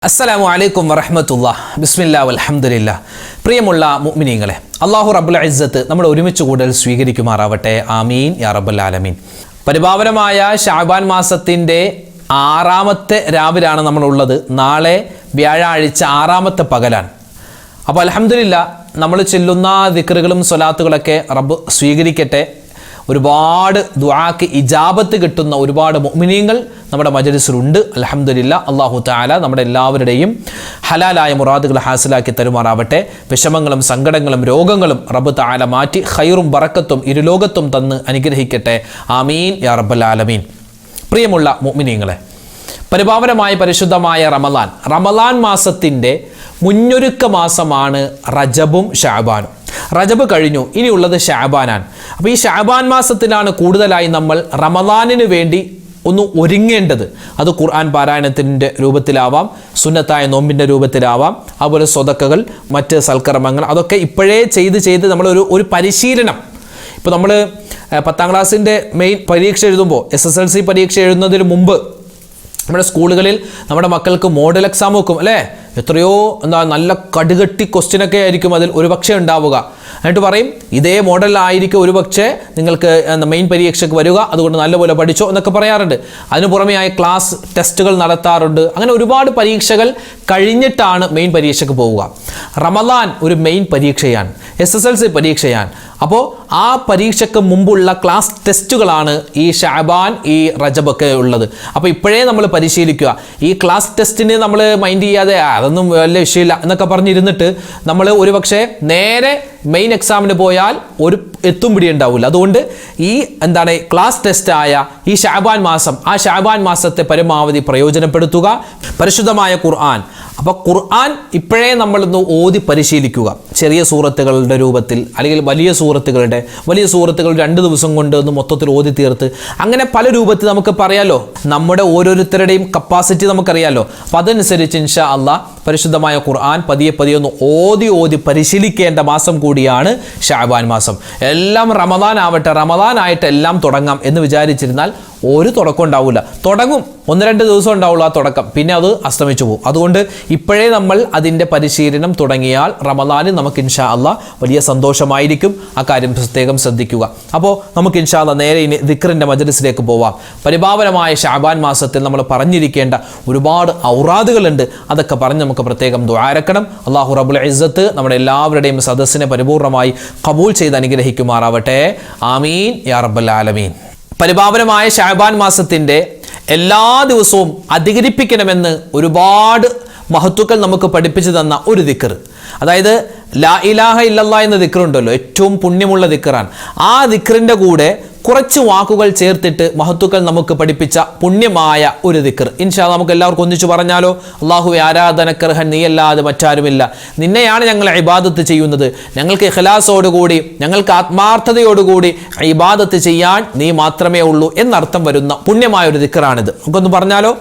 അസ്സലാമു അലൈക്കും വറഹ്മത്തുള്ളാഹി ബിസ്മില്ലാ വൽഹംദുലില്ലാ. പ്രിയമുള്ള മുഅ്മിനീങ്ങളെ, അല്ലാഹു റബ്ബുൽ ഇസ്സത്ത് നമ്മുടെ ഒരുമിച്ച് കൂടൽ സ്വീകരിക്കുമാറാവട്ടെ. ആമീൻ യാ റബ്ബൽ ആലമീൻ. പരിപാവനമായ ശഅബാൻ മാസത്തിൻ്റെ 6ാമത്തെ രാവിലാണ് നമ്മളുള്ളത്. നാളെ വ്യാഴാഴ്ച 6ാമത്തെ പകലാണ്. അപ്പോൾ അൽഹംദുലില്ലാ, നമ്മൾ ചെല്ലുന്ന ദിക്റുകളും സ്വലാത്തുകളൊക്കെ റബ്ബ് സ്വീകരിക്കട്ടെ. ഒരുപാട് ദുആക്ക് ഇജാബത്ത് കിട്ടുന്ന ഒരുപാട് മുഅ്മിനീങ്ങൾ നമ്മുടെ മജ്ലിസിലുണ്ട്. അൽഹംദുലില്ലാ. അല്ലാഹു തആല നമ്മുടെ എല്ലാവരുടെയും ഹലാലായ മുറാദുകൾ ഹാസിലാക്കി തരുമാറാവട്ടെ. വിഷമങ്ങളും സങ്കടങ്ങളും രോഗങ്ങളും റബ്ബ് തആല മാറ്റി ഖൈറും ബറക്കത്തും ഇരുലോകത്തും തന്ന് അനുഗ്രഹിക്കട്ടെ. ആമീൻ യാ റബ്ബൽ ആലമീൻ. പ്രിയമുള്ള മുഅ്മിനീങ്ങളെ, പരിപാവനമായ പരിശുദ്ധമായ റമളാൻ മാസത്തിൻ്റെ മുന്നൊരുക്ക മാസമാണ് റജബും ശഅബാനും. റജബ് കഴിഞ്ഞു, ഇനിയുള്ളത് ശഅബാനാണ്. അപ്പോൾ ഈ ശഅബാൻ മാസത്തിലാണ് കൂടുതലായി നമ്മൾ റമളാനിന് വേണ്ടി ഒന്ന് ഒരുങ്ങേണ്ടത്. അത് ഖുർആൻ പാരായണത്തിൻ്റെ രൂപത്തിലാവാം, സുന്നത്തായ നോമ്പിൻ്റെ രൂപത്തിലാവാം, അതുപോലെ സ്വതക്കകൾ, മറ്റ് സൽക്കർമ്മങ്ങൾ, അതൊക്കെ ഇപ്പോഴേ ചെയ്ത് നമ്മൾ പരിശീലനം. ഇപ്പോൾ നമ്മൾ 10ാം ക്ലാസ്സിൻ്റെ മെയിൻ പരീക്ഷ എഴുതുമ്പോൾ, SSLC പരീക്ഷ എഴുതുന്നതിന് മുമ്പ് നമ്മുടെ സ്കൂളുകളിൽ നമ്മുടെ മക്കൾക്ക് മോഡൽ എക്സാം വെക്കും അല്ലേ? എത്രയോ നല്ല കടുകട്ടി ക്വസ്റ്റ്യനൊക്കെ ആയിരിക്കും അതിൽ ഒരുപക്ഷെ ഉണ്ടാവുക. എന്നിട്ട് പറയും ഇതേ മോഡലായിരിക്കും ഒരുപക്ഷെ നിങ്ങൾക്ക് മെയിൻ പരീക്ഷയ്ക്ക് വരിക, അതുകൊണ്ട് നല്ലപോലെ പഠിച്ചോ എന്നൊക്കെ പറയാറുണ്ട്. അതിനു പുറമെയായി ക്ലാസ് ടെസ്റ്റുകൾ നടത്താറുണ്ട്. അങ്ങനെ ഒരുപാട് പരീക്ഷകൾ കഴിഞ്ഞിട്ടാണ് മെയിൻ പരീക്ഷയ്ക്ക് പോവുക. റമളാൻ ഒരു മെയിൻ പരീക്ഷയാണ്, SSLC പരീക്ഷയാണ്. അപ്പോൾ ആ പരീക്ഷയ്ക്ക് മുമ്പുള്ള ക്ലാസ് ടെസ്റ്റുകളാണ് ഈ ശഅബാൻ, ഈ റജബൊക്കെ ഉള്ളത്. അപ്പോൾ ഇപ്പോഴേ നമ്മൾ പരിശീലിക്കുക. ഈ ക്ലാസ് ടെസ്റ്റിന് നമ്മൾ മൈൻഡ് ചെയ്യാതെ അതൊന്നും വലിയ വിഷയമില്ല എന്നൊക്കെ പറഞ്ഞിരുന്നിട്ട് നമ്മൾ ഒരുപക്ഷെ നേരെ മെയിൻ എക്സാമിന് പോയാൽ ഒരു എത്തും പിടി ഉണ്ടാവില്ല. അതുകൊണ്ട് ഈ ക്ലാസ് ടെസ്റ്റായ ഈ ശഅബാൻ മാസം, ആ ശഅബാൻ മാസത്തെ പരമാവധി പ്രയോജനപ്പെടുത്തുക. പരിശുദ്ധമായ ഖുർആൻ, അപ്പോൾ ഖുർആൻ ഇപ്പോഴേ നമ്മളൊന്ന് ഓതി പരിശീലിക്കുക. ചെറിയ സൂറത്തുകളുടെ രൂപത്തിൽ, അല്ലെങ്കിൽ വലിയ സൂറത്തുകൾ 2 ദിവസം കൊണ്ട് ഒന്ന് മൊത്തത്തിൽ ഓതി തീർത്ത്, അങ്ങനെ പല രൂപത്തിൽ നമുക്ക് പറയാലോ. നമ്മുടെ ഓരോരുത്തരുടെയും കപ്പാസിറ്റി നമുക്കറിയാലോ. അപ്പം അതനുസരിച്ച് ഇൻഷാ അല്ലാഹ് പരിശുദ്ധമായ ഖുർആൻ പതിയെ ഒന്ന് ഓതി പരിശീലിക്കേണ്ട മാസം കൂടിയാണ് ശഅബാൻ മാസം. എല്ലാം റമളാൻ ആവട്ടെ, റമളാൻ ആയിട്ട് എല്ലാം തുടങ്ങാം എന്ന് വിചാരിച്ചിരുന്നാൽ ഒരു തുടക്കം ഉണ്ടാവില്ല. തുടങ്ങും, 1-2 ദിവസം ഉണ്ടാവുള്ളൂ ആ തുടക്കം, പിന്നെ അത് അസ്തമിച്ചു പോകും. അതുകൊണ്ട് ഇപ്പോഴേ നമ്മൾ അതിൻ്റെ പരിശീലനം തുടങ്ങിയാൽ റമളാനിൽ നമുക്ക് ഇൻഷാ അല്ലാഹ് വലിയ സന്തോഷമായിരിക്കും. ആ കാര്യം പ്രത്യേകം ശ്രദ്ധിക്കുക. അപ്പോൾ നമുക്ക് ഇൻഷാ അല്ലാഹ് നേരെ ഇനി ദിക്റിൻ്റെ മജ്ലിസിലേക്ക് പോവാം. പരിപാവനമായ ശഅബാൻ മാസത്തിൽ നമ്മൾ പറഞ്ഞിരിക്കേണ്ട ഒരുപാട് ഔറാദുകളുണ്ട്. അതൊക്കെ പറഞ്ഞ് നമുക്ക് പ്രത്യേകം ദുആരക്കണം. അല്ലാഹു റബ്ബുൽ ഇസ്സത്ത് നമ്മുടെ എല്ലാവരുടെയും സദസ്സിനെ പരിപൂർണമായി ഖബൂൽ ചെയ്ത് അനുഗ്രഹിക്കുമാറാവട്ടെ. ആമീൻ യാ റബ്ബൽ ആലമീൻ. പരിപാവനമായ ശഅബാൻ മാസത്തിൻ്റെ എല്ലാ ദിവസവും അധികരിപ്പിക്കണമെന്ന് ഒരുപാട് മഹത്തുക്കൾ നമുക്ക് പഠിപ്പിച്ചു തന്ന ഒരു ദിക്ർ, അതായത് ലാ ഇലാഹ ഇല്ലല്ലാഹ് എന്ന ദിക്റുണ്ടല്ലോ, ഏറ്റവും പുണ്യമുള്ള ദിക്റാണ്. ആ ദിക്റിൻ്റെ കൂടെ കുറച്ച് വാക്കുകൾ ചേർത്തിട്ട് മഹത്തുക്കൾ നമുക്ക് പഠിപ്പിച്ച പുണ്യമായ ഒരു ദിക്ർ ഇൻഷാ അല്ലാഹ് നമുക്ക് എല്ലാവർക്കും ഒന്നിച്ചു പറഞ്ഞാലോ? അല്ലാഹുവേ, ആരാധനക്കർഹൻ നീയല്ലാതെ മറ്റാരുമില്ല. നിന്നെയാണ് ഞങ്ങൾ ഇബാദത്ത് ചെയ്യുന്നത്. ഞങ്ങൾക്ക് ഇഖ്ലാസോടുകൂടി, ഞങ്ങൾക്ക് ആത്മാർത്ഥതയോടുകൂടി ഇബാദത്ത് ചെയ്യാൻ നീ മാത്രമേ ഉള്ളൂ എന്നർത്ഥം വരുന്ന പുണ്യമായ ഒരു ദിക്റാണിത്. നമുക്കൊന്ന് പറഞ്ഞാലോ?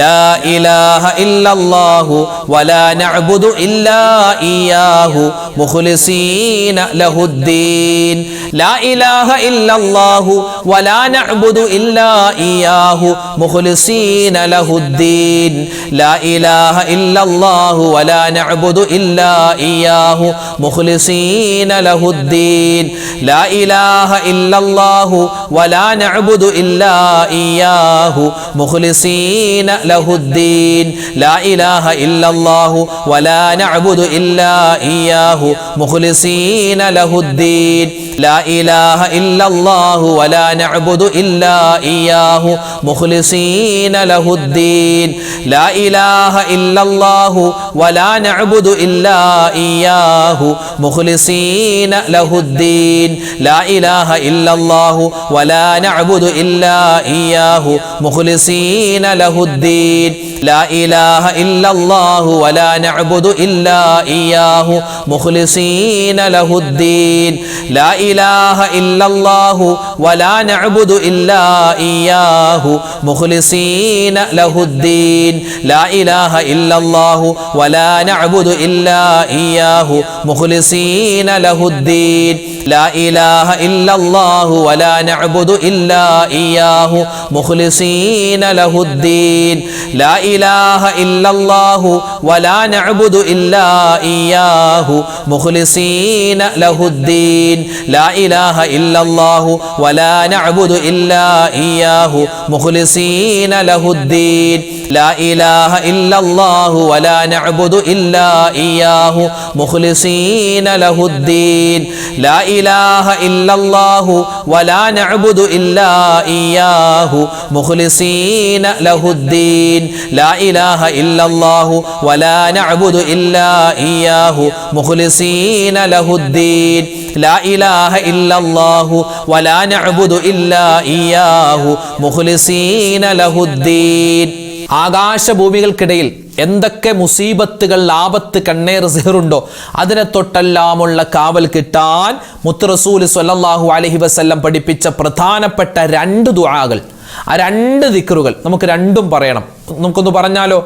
لا إله إلا الله ولا نعبد إلا إياه مخلصين له الدين. لا إله إلا الله ولا نعبد إلا إياه مخلصين له الدين. لا إله إلا الله ولا نعبد إلا إياه مخلصين له الدين. لا إله إلا الله ولا نعبد إلا إياه مخلصين له الدين. لا إله إلا الله ولا نعبد إلا إياه مخلصين له الدين. لا إله إلا الله ولا نعبد إلا إياه مخلصين له الدين. لا إله إلا الله ولا نعبد إلا إياه مخلصين له الدين. لا إله إلا الله ولا نعبد إلا إياه مخلصين له الدين. لا إله إلا الله ولا نعبد إلا إياه مخلصين له الدين. لا إله إلا الله ولا نعبد إلا إياه مخلصين له الدين. لا إله إلا الله ولا نعبد إلا إياه مخلصين له الدين. ലാ ഇലാഹ ഇല്ലല്ലാഹു വലാ നഅ്ബുദു ഇല്ലാ ഇയ്യാഹു മുഖ്ലിസീന ലഹുദ്ദീൻ ലാ ഇലാഹ ഇല്ലല്ലാഹു വലാ നഅ്ബുദു ഇല്ലാ ഇയ്യാഹു മുഖ്ലിസീന ലഹുദ്ദീൻ ലാ ഇലാഹ ഇല്ലല്ലാഹു വലാ നഅ്ബുദു ഇല്ലാ ഇയ്യാഹു മുഖ്ലിസീന ലഹുദ്ദീൻ ലാ ഇലാഹ ഇല്ലല്ലാഹു വലാ നഅ്ബുദു ഇല്ലാ ഇയ്യാഹു മുഖ്ലിസീന ലഹുദ്ദീൻ ലാ ഇലാഹ ഇല്ലല്ലാഹു വലാ നഅ്ബുദു ഇല്ലാ ഇയ്യാഹു മുഖ്ലിസീന ലഹുദ്ദീൻ ലാ ഇലാഹ ഇല്ലല്ലാഹു വലാ നഅ്ബുദു ഇല്ലാ ഇയ്യാഹു മുഖ്ലിസീന ലഹുദ്ദീൻ ലാ ഇലാഹ ഇല്ലല്ലാഹു വലാ നഅ്ബുദു ഇല്ലാ ഇയ്യാഹു മുഖ്ലിസീന ലഹുദ്ദീൻ. ആകാശഭൂമികൾക്കിടയിൽ എന്തൊക്കെ മുസീബത്തുകൾ, ആപത്ത്, കണ്ണേർ, സിഹറുണ്ടോ അതിനെ തൊട്ടെല്ലാമുള്ള കാവൽ കിട്ടാൻ മുത്ത് റസൂൽ സ്വല്ലല്ലാഹു അലൈഹി വസല്ലം പഠിപ്പിച്ച പ്രധാനപ്പെട്ട 2 ദുആകൾ, ആ 2 ദിക്റുകൾ നമുക്ക് രണ്ടും പറയണം. നമുക്കൊന്ന് പറഞ്ഞാലോ?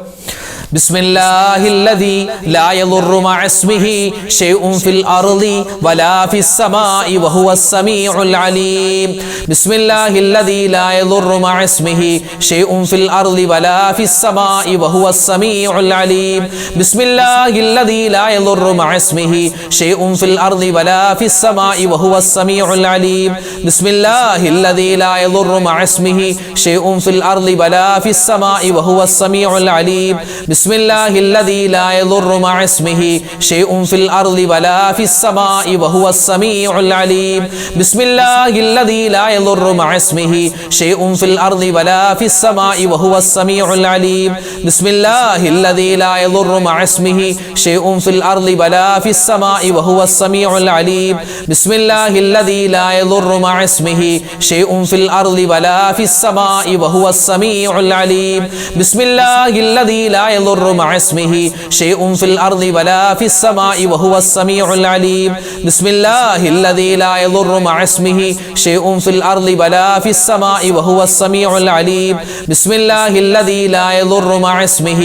ബിസ്മില്ലാഹില്ലദീ ലാ യദുറു മഅസ്മിഹി ശൈഉൻ ഫിൽ അർളി വലാ ഫിസ് സമാഇ വഹുവസ് സമീഉൽ അലീം. ബിസ്മില്ലാഹില്ലദീ ലാ യദുറു മഅസ്മിഹി ശൈഉൻ ഫിൽ അർളി വലാ ഫിസ് സമാഇ വഹുവസ് സമീഉൽ അലീം. ബിസ്മില്ലാഹില്ലദീ ലാ യദുറു മഅസ്മിഹി ശൈഉൻ ഫിൽ അർളി വലാ ഫിസ് സമാഇ വഹുവസ് സമീഉൽ അലീം. ബിസ്മില്ലാഹില്ലദീ ലാ യദുറു മഅസ്മിഹി ശൈഉൻ ഫിൽ അർളി വലാ ഫിസ് സമാഇ വഹുവസ് സമീഉൽ അലീം. ബിസ്മില്ലാഹില്ലദീ ലാ യദുറു മഅസ്മിഹി ശൈഉൻ ഫിൽ അർളി വലാ ഫിസ് സമാഇ വഹുവസ് സമീഉൽ അലീം. ബിസ്മില്ലാഹില്ലദീ ലാ യദുറു മഅസ്മിഹി ശൈഉൻ ഫിൽ അർളി വലാ ഫിസ് സമാഇ വഹുവസ് സമീഉൽ അലീം. ബിസ്മില്ലാഹില്ലദീ ലാ യദുറു മഅസ്മിഹി ശൈഉൻ ഫിൽ അർളി വലാ ഫിസ് സമാഇ വഹുവസ് സമീഉൽ അലീം. ബിസ്മില്ലാഹില്ലദീ ലാ യദുറു മഅസ്മിഹി ശൈഉൻ ഫിൽ അർളി വലാ ഫിസ് സമാഇ വഹുവസ് സമീഉൽ അലീം. ബിസ്മില്ലാഹില്ലദീ ലാ يضر مع اسمه شيء في الأرض ولا في السماء وهو السميع العليم. بسم الله الذي لا يضر مع اسمه شيء في الأرض ولا في السماء وهو السميع العليم. بسم الله الذي لا يضر مع اسمه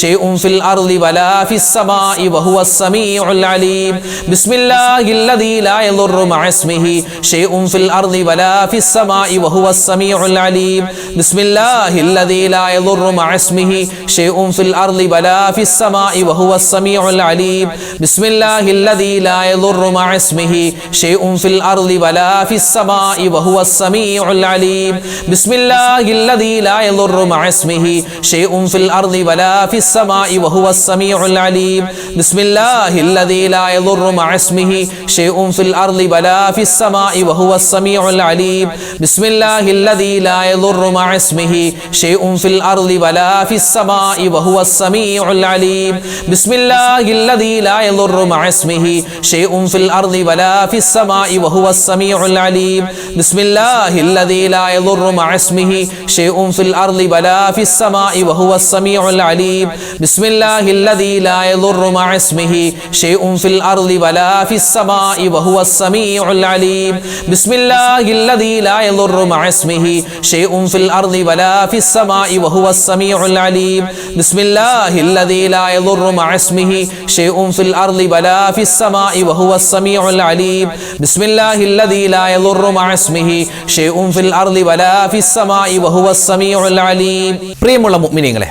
شيء في الأرض ولا في السماء وهو السميع العليم. بسم الله الذي لا يضر مع اسمه شيء في الأرض ولا في السماء وهو السميع العليم. بسم الله الذي لا يضر مع اسمه شيء في الأرض ولا في السماء وهو السميع العليم. بسم الله الذي لا يضر مع اسمه شيء في الأرض ولا في السماء وهو السميع العليم. بسم الله الذي لا يضر مع اسمه شيء في الأرض ولا في السماء وهو السميع العليم. بسم الله الذي لا يضر مع اسمه شيء في الأرض ولا في السماء وهو السميع العليم. بسم الله الذي لا يضر مع اسمه شيء في الأرض ولا في السماء وهو السميع العليم. بسم الله الذي لا يضر مع اسمه شيء في الأرض ولا في السماء وهو السميع العليم. بسم الله الذي لا يضر مع اسمه شيء في الأرض ولا في السماء وهو السميع العليم. بسم الله الذي لا يضر مع اسمه شيء في الأرض ولا في السماء وهو السميع العليم. بسم الله الذي لا يضر مع اسمه شيء في الأرض ولا في السماء وهو السميع العليم. بسم الله الذي لا يضر مع اسمه شيء في الأرض ولا في السماء وهو السميع العليم. بسم الله الذي لا يضر مع اسمه شيء في الأرض ولا في السماء وهو السميع العليم. പ്രിയമുള്ള മുഅ്മിനീങ്ങളെ,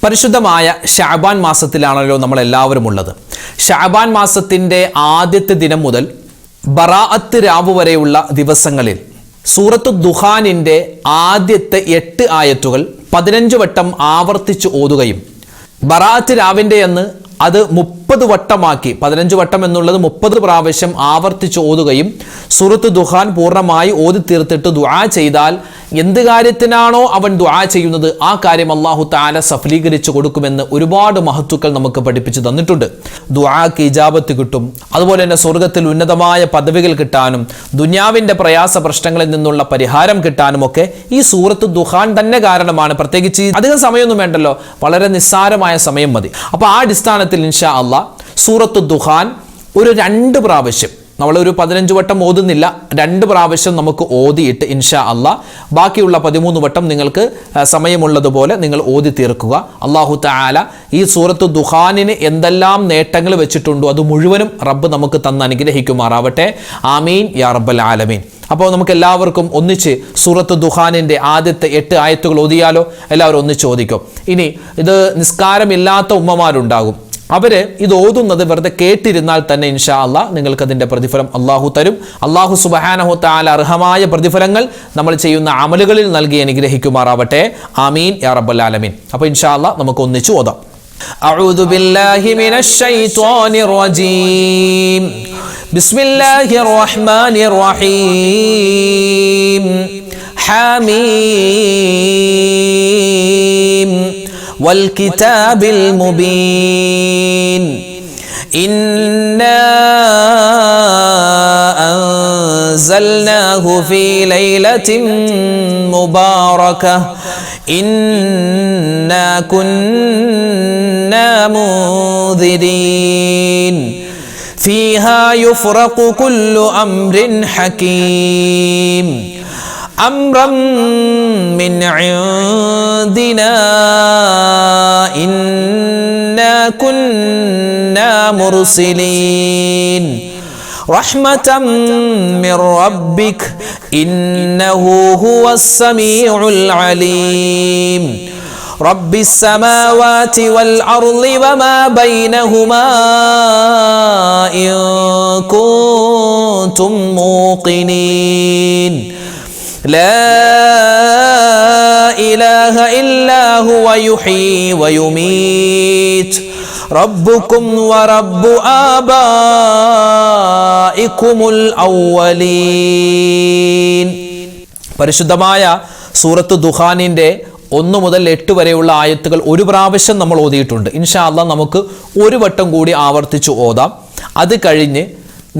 പരിശുദ്ധമായ ശഅബാൻ മാസത്തിലാണല്ലോ നമ്മൾ എല്ലാവരും ഉള്ളത്. ശഅബാൻ മാസത്തിന്റെ ആദ്യത്തെ ദിനം മുതൽ ബറാഅത്ത് രാവ് വരെയുള്ള ദിവസങ്ങളിൽ സൂറത്തു ദുഖാനിന്റെ ആദ്യത്തെ 8 ആയത്തുകൾ 15 വട്ടം ആവർത്തിച്ച് ഓതുകയും ബറാഅത്ത് രാവിന്റെ അന്ന് അത് 30 വട്ടമാക്കി 15 വട്ടം എന്നുള്ളത് 30 പ്രാവശ്യം ആവർത്തിച്ച് ഓതുകയും സൂറത്ത് ദുഖാൻ പൂർണ്ണമായി ഓതി തീർത്തിട്ട് ദുആ ചെയ്താൽ എന്ത് കാര്യത്തിനാണോ അവൻ ദുആ ചെയ്യുന്നത് ആ കാര്യം അല്ലാഹു തആല സഫലീകരിച്ചു കൊടുക്കുമെന്ന് ഒരുപാട് മഹത്തുക്കൾ നമുക്ക് പഠിപ്പിച്ചു തന്നിട്ടുണ്ട്. ദുആക്ക് ഇജാബത്ത് കിട്ടും, അതുപോലെ തന്നെ സ്വർഗത്തിൽ ഉന്നതമായ പദവികൾ കിട്ടാനും ദുനിയാവിന്റെ പ്രയാസ പ്രശ്നങ്ങളിൽ നിന്നുള്ള പരിഹാരം കിട്ടാനും ഒക്കെ ഈ സൂറത്ത് ദുഖാൻ തന്നെ കാരണമാണ്. പ്രത്യേകിച്ച് അധികം സമയമൊന്നും വേണ്ടല്ലോ, വളരെ നിസ്സാരമായ സമയം മതി. അപ്പോൾ ആ അടിസ്ഥാനത്തിൽ ഇൻഷാ അല്ലാഹ് സൂറത്ത് ദുഖാൻ ഒരു 2 പ്രാവശ്യം നമ്മളൊരു 15 വട്ടം ഓതുന്നില്ല, 2 പ്രാവശ്യം നമുക്ക് ഓതിയിട്ട് ഇൻഷാ അള്ളാ ബാക്കിയുള്ള 13 വട്ടം നിങ്ങൾക്ക് സമയമുള്ളതുപോലെ നിങ്ങൾ ഓതി തീർക്കുക. അല്ലാഹു തആല ഈ സൂറത്തു ദുഖാനിന് എന്തെല്ലാം നേട്ടങ്ങൾ വെച്ചിട്ടുണ്ടോ അത് മുഴുവനും റബ്ബ് നമുക്ക് തന്ന് അനുഗ്രഹിക്കുമാറാവട്ടെ. ആമീൻ യാ റബ്ബൽ ആലമീൻ. അപ്പോൾ നമുക്ക് എല്ലാവർക്കും ഒന്നിച്ച് സൂറത്തു ദുഖാനിൻ്റെ ആദ്യത്തെ 8 ആയത്തുകൾ ഓതിയാലോ? എല്ലാവരും ഒന്നിച്ച് ഓദിക്കും. ഇനി ഇത് നിസ്കാരമില്ലാത്ത ഉമ്മമാരുണ്ടാകും, അവർ ഇത് ഓതുന്നത് വെറുതെ കേട്ടിരുന്നാൽ തന്നെ ഇൻഷാ അള്ളാ നിങ്ങൾക്കതിൻ്റെ പ്രതിഫലം അള്ളാഹു തരും. അള്ളാഹു സുബ്ഹാനഹു തആല അർഹമായ പ്രതിഫലങ്ങൾ നമ്മൾ ചെയ്യുന്ന അമലുകളിൽ നൽകി അനുഗ്രഹിക്കുമാറാവട്ടെ. ആമീൻ യാ റബ്ബൽ ആലമീൻ. അപ്പോൾ ഇൻഷാ അള്ളാ നമുക്ക് ഒന്നിച്ച് ഓതാം. അഊദു ബില്ലാഹി മിനശ് ശൈത്വാനിർ റജീം. ബിസ്മില്ലാഹിർ റഹ്മാനിർ റഹീം. ഹാമീം والكتاب المبين إنا أنزلناه في ليلة مباركة إنا كنا منذرين فيها يفرق كل أمر حكيم أمرا من عندنا إنا كنا مرسلين رحمة من ربك إنه هو السميع العليم رب السماوات والأرض وما بينهما إن كنتم موقنين لا إله إلا هو يحيي ويميت ربكم ورب آبائكم الأولين. പരിശുദ്ധമായ സൂറത്ത് ദുഖാനിൻ്റെ 1 മുതൽ 8 വരെയുള്ള ആയത്തുകൾ ഒരു പ്രാവശ്യം നമ്മൾ ഓതിയിട്ടുണ്ട്. ഇൻഷാ അള്ളാ നമുക്ക് ഒരു വട്ടം കൂടി ആവർത്തിച്ച് ഓതാം. അത് കഴിഞ്ഞ്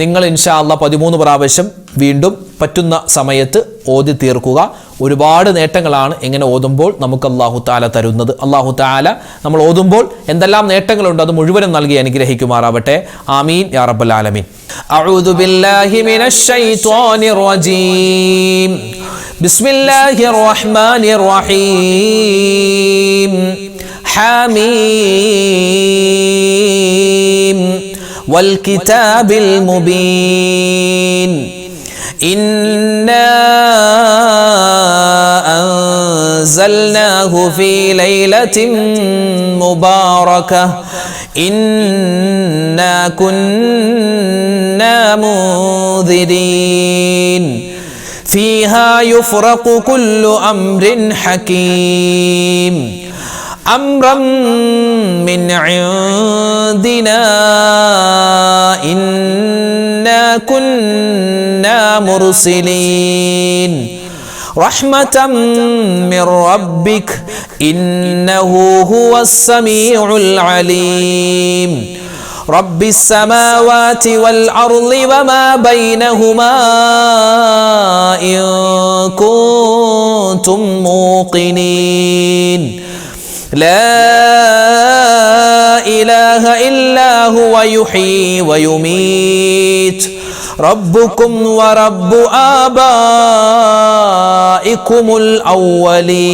നിങ്ങൾ ഇൻഷാ അള്ളാ 13 പ്രാവശ്യം വീണ്ടും പറ്റുന്ന സമയത്ത് ഓതി തീർക്കുക. ഒരുപാട് നേട്ടങ്ങളാണ് ഇങ്ങനെ ഓതുമ്പോൾ നമുക്ക് അല്ലാഹു തആല തരുന്നത്. അല്ലാഹു തആല നമ്മൾ ഓതുമ്പോൾ എന്തെല്ലാം നേട്ടങ്ങളുണ്ട് അത് മുഴുവനും നൽകി അനുഗ്രഹിക്കുമാറാവട്ടെ. ആമീൻ യാ റബ്ബൽ ആലമീൻ. അഊദു ബില്ലാഹി മിനശ് ശൈത്വാനിർ റജീം. ബിസ്മില്ലാഹിർ റഹ്മാനിർ റഹീം. ഹാമീം والكتاب المبين إنا أنزلناه في ليلة مباركة إنا كنا منذرين فيها يفرق كل أمر حكيم أمرا من عندنا إنا كنا مرسلين رحمة من ربك إنه هو السميع العليم رب السماوات والأرض وما بينهما إن كنتم موقنين لا إله إلا هو يحيي ويميت ربكم ورب آبائكم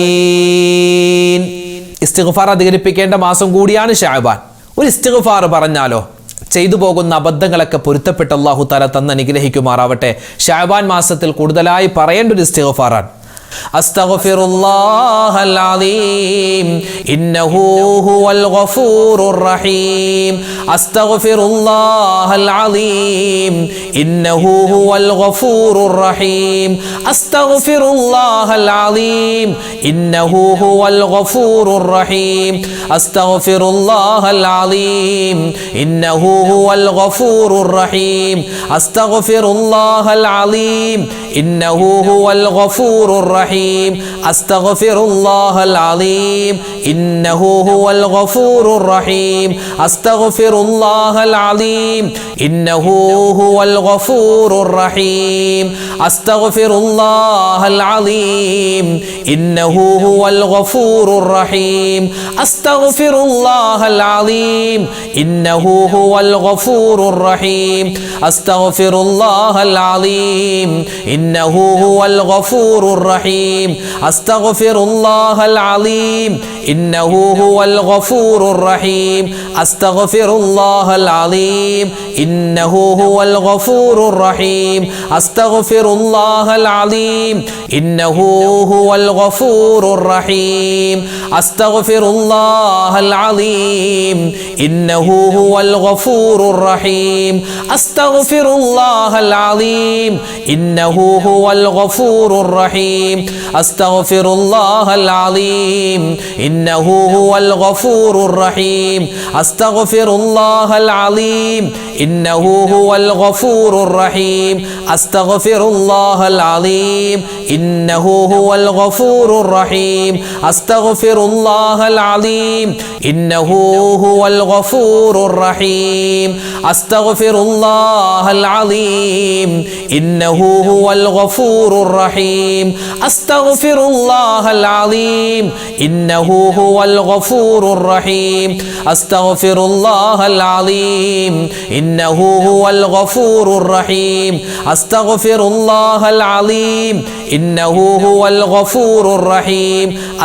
الأولين. ഇസ്തിഗ്ഫാർ അധികരിപ്പിക്കേണ്ട മാസം കൂടിയാണ് ശഅബാൻ. ഒരു ഇസ്തിഗ്ഫാർ പറഞ്ഞാലോ ചെയ്തു പോകുന്ന അബദ്ധങ്ങളൊക്കെ പൊരുത്തപ്പെട്ട് അല്ലാഹു തആല തന്ന് അനുഗ്രഹിക്കുമാറാവട്ടെ. ശഅബാൻ മാസത്തിൽ കൂടുതലായി പറയേണ്ട ഒരു ഇസ്തിഗ്ഫാറാണ്. അസ്തഗ്ഫിറുല്ലാഹൽ അലീം ഇന്നഹു ഹുവൽ ഗഫൂറുർ റഹീം. അസ്തഗ്ഫിറുല്ലാഹൽ അലീം ഇന്നഹു ഹുവൽ ഗഫൂറുർ റഹീം. അസ്തഗ്ഫിറുല്ലാഹൽ അലീം ഇന്നഹു ഹുവൽ ഗഫൂറുർ റഹീം. അസ്തഗ്ഫിറുല്ലാഹൽ അലീം ഇന്നഹു ഹുവൽ ഗഫൂറുർ റഹീം. അസ്തഗ്ഫിറുല്ലാഹൽ അലീം ഇന്നഹു ഹുവൽ ഗഫൂറുർ റഹീം അസ്തഗ്ഫിറുല്ലാഹൽ അലീം ഇന്നഹു ഹുവൽ ഗഫൂറുർ റഹീം അസ്തഗ്ഫിറുല്ലാഹൽ അലീം ഇന്നഹു ഹുവൽ ഗഫൂറുർ റഹീം അസ്തഗ്ഫിറുല്ലാഹൽ അലീം ഇന്നഹു ഹുവൽ ഗഫൂറുർ റഹീം അസ്തഗ്ഫിറുല്ലാഹൽ അലീം ഇന്നഹു ഹുവൽ ഗഫൂറുർ റഹീം അസ്തഗ്ഫിറുല്ലാഹൽ അലീം ഇന്നഹു ഹുവൽ ഗഫൂറുർ റഹീം അസ്തഗ്ഫിറുല്ലാഹൽ അലീം ഇന്നഹു ഹുവൽ ഗഫൂറുർ റഹീം അസ്തഗ്ഫിറുല്ലാഹൽ അലീം ഇന്നഹു ഹുവൽ ഗഫൂറുർ റഹീം അസ്തഗ്ഫിറുല്ലാഹൽ അലീം ഇന്നഹു ഹുവൽ ഗഫൂറുർ റഹീം അസ്തഗ്ഫിറുല്ലാഹൽ അലീം ഇന്നഹു ഹുവൽ ഗഫൂറുർ റഹീം അസ്തഗ്ഫിറുല്ലാഹൽ അലീം ഇന്നഹു ഹുവൽ ഗഫൂറുർ റഹീം അസ്തഗ്ഫിറുല്ലാഹൽ അലീം ഇന്നഹു ഹുവൽ ഗഫൂറുർ റഹീം അസ്തഗ്ഫിറുല്ലാഹൽ അലീം ഇന്നഹു ഹുവൽ ഗഫൂറുർ റഹീം അസ്തഗ്ഫിറുല്ലാഹൽ അലീം ഇന്നഹു ഹുവൽ ഗഫൂറുർ റഹീം അസ്തഗ്ഫിറുല്ലാഹൽ അലീം ഇന്നഹു ഹുവൽ ഗഫൂറുർ റഹീം അസ്തഗ്ഫിറുല്ലാഹൽ അലീം ഇന്നഹു ഹുവൽ ഗഫൂറുർ റഹീം അസ്തഗ്ഫിറുല്ലാഹൽ അലീം ഇന്നഹു ഹുവൽ ഗഫൂറുർ റഹീം അസ്തഗ്ഫിറുല്ലാഹൽ അലീം ഇന്നഹു ഹുവൽ ഗഫൂറുർ റഹീം അസ്തഗ്ഫിറുല്ലാഹൽ അലീം ഇന്നഹു ഹുവൽ ഗഫൂറുർ റഹീം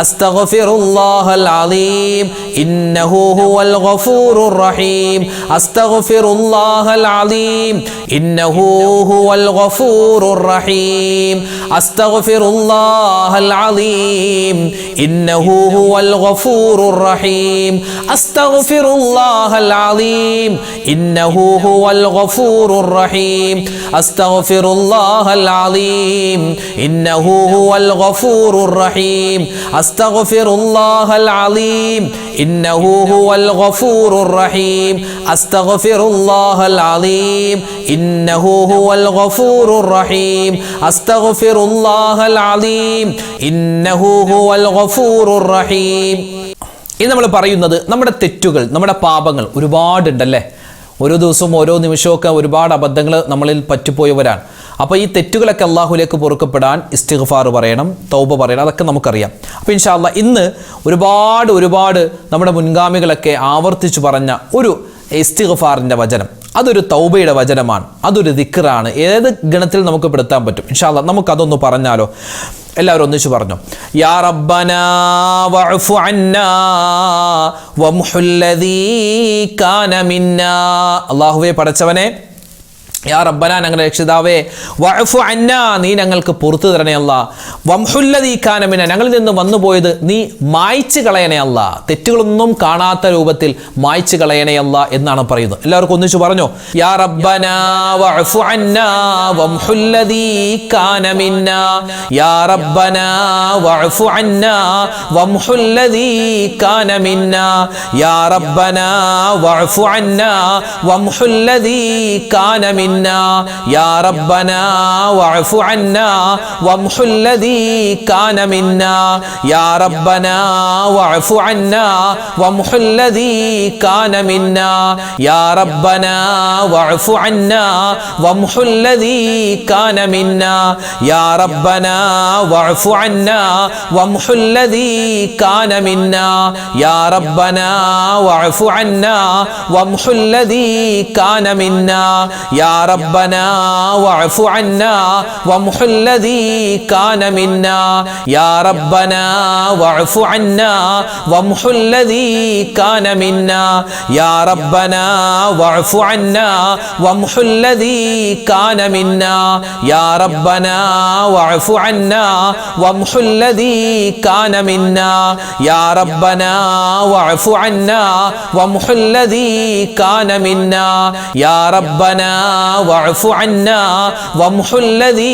അസ്തഗ്ഫിറുല്ലാഹൽ അലീം ഇന്നഹു ഹുവൽ ഗഫൂറുർ റഹീം അസ്തഗ്ഫിറുല്ലാഹൽ അലീം ഇന്നഹു ഹുവൽ ഗഫൂറുർ റഹീം അസ്തഗ്ഫിറുല്ലാഹൽ അലീം ഇന്നഹു ഹുവൽ ഗഫൂറുർ റഹീം അസ്തഗ്ഫിറുല്ലാഹൽ അലീം ഇന്നഹു ഹുവൽ ഗഫൂറുർ റഹീം അസ്തഗ്ഫിറുല്ലാഹൽ അലീം ഇന്നഹു ഹുവൽ ഗഫൂറുർ റഹീം അസ്തഗ്ഫിറുല്ലാഹൽ അലീം ഇന്നഹു ഹുവൽ ഗഫൂറുർ റഹീം അസ്തഗ്ഫിറുല്ലാഹൽ അലീം ഇന്നഹു ഹുവൽ ഗഫൂറുർ റഹീം അസ്തഗ്ഫിറുല്ലാഹൽ അലീം ഇന്നഹു ഹുവൽ ഗഫൂറുർ റഹീം. ഇനി നമ്മൾ പറയുന്നത് നമ്മുടെ തെറ്റുകൾ, നമ്മുടെ പാപങ്ങൾ ഒരുപാടുണ്ടല്ലേ. ഓരോ ദിവസവും ഓരോ നിമിഷമൊക്കെ ഒരുപാട് അബദ്ധങ്ങൾ നമ്മളിൽ പറ്റിപ്പോയവരാണ്. അപ്പോൾ ഈ തെറ്റുകളൊക്കെ അള്ളാഹുലേക്ക് പൊറുക്കപ്പെടാൻ ഇസ്തിഗ്ഫാർ പറയണം, തൗബ പറയണം, അതൊക്കെ നമുക്കറിയാം. അപ്പോൾ ഇൻഷാ അല്ലാഹ് ഇന്ന് ഒരുപാട് നമ്മുടെ മുൻഗാമികളൊക്കെ ആവർത്തിച്ചു പറഞ്ഞ ഒരു ഇസ്തിഗ്ഫാറിൻ്റെ വചനം, അതൊരു തൗബയുടെ വചനമാണ്, അതൊരു ദിക്റാണ്. ഏത് ഗണത്തിൽ നമുക്ക് പെടുത്താൻ പറ്റും? ഇൻഷാ അല്ലാഹ് നമുക്കതൊന്ന് പറഞ്ഞാലോ? എല്ലാവരും ഒന്നിച്ചു പറഞ്ഞു. യാ റബ്ബനാ വഅഫു അന്നാ വംഹുല്ലദീ കാന മിന്നാ. അല്ലാഹുവേ പടച്ചവനെ, യാ റബ്ബനാ ഞങ്ങളുടെ രക്ഷിതാവേ, വഅഫു അന്നാ നീ ഞങ്ങൾക്ക് പുറത്തു തരണേ അല്ലാ, വംഹുല്ലദീ കാന മിന്നാ ഞങ്ങളിൽ നിന്ന് വന്നുപോയത് നീ മായ്ച്ചു കളയണേ അല്ലാ, തെറ്റുകളൊന്നും കാണാത്ത രൂപത്തിൽ മായ്ച്ചു കളയണേ അല്ലാ എന്നാണ് പറയുന്നത്. എല്ലാവർക്കും ഒന്നിച്ചു പറഞ്ഞു. യാ റബ്ബനാ വഅഫു അന്നാ വംഹുല്ലദീ കാന മിന്നാ. യാ റബ്ബനാ വഅഫു അന്നാ വംഹുല്ലദീ കാന മിന്നാ. യാ റബ്ബനാ വഅഫു അന്നാ വംഹുല്ലദീ കാന മിന്നാ. യാ റബ്ബനാ വഅഫു അന്നാ വംഹുല്ലദീ കാന മിന്നാ. യാ റബ്ബനാ വഅഫു അന്നാ വംഹുല്ലദീ കാന മിന്നാ. യാ റബ്ബനാ വഅഫു അന്നാ വംഹുല്ലദീ കാന മിന്നാ. യാ റബ്ബനാ വഅഫു അന്നാ വംഹുല്ലദീ കാന മിന്നാ. യാ റബ്ബനാ വഅഫു അന്നാ വംഹുല്ലദീ കാന മിന്നാ. യാ റബ്ബനാ വഅഫു അന്നാ വംഹുല്ലദീ കാന മിന്നാ. യാ റബ്ബനാ വഅഫു അന്നാ വംഹുല്ലദീ കാന മിന്നാ. യാ റബ്ബനാ വഅഫു അന്നാ വംഹുല്ലദീ കാന മിന്നാ. യാ റബ്ബനാ വഅഫു അന്നാ വംഹുല്ലദീ കാന മിന്നാ. യാ റബ്ബനാ വഅഫു അന്നാ വംഹുല്ലദീ കാന മിന്നാ. യാ റബ്ബനാ വഅഫു അന്നാ വംഹുല്ലദീ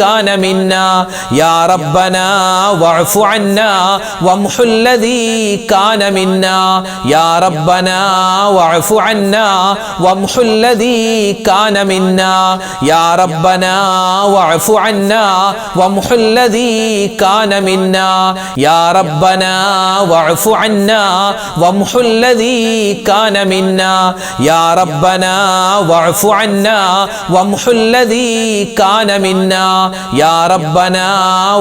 കാന മിന്നാ യാ റബ്ബനാ വഅഫു അന്നാ വംഹുല്ലദീ കാന മിന്നാ യാ റബ്ബനാ വഅഫു അന്നാ വംഹുല്ലദീ കാന മിന്നാ യാ റബ്ബനാ വഅഫു അന്നാ വംഹുല്ലദീ കാന മിന്നാ യാ റബ്ബനാ വഅഫു അന്നാ വംഹുല്ലദീ കാന മിന്നാ യാ റബ്ബനാ വഅഫു അന്നാ വംഹുല്ലദീ കാന മിന്നാ യാ റബ്ബനാ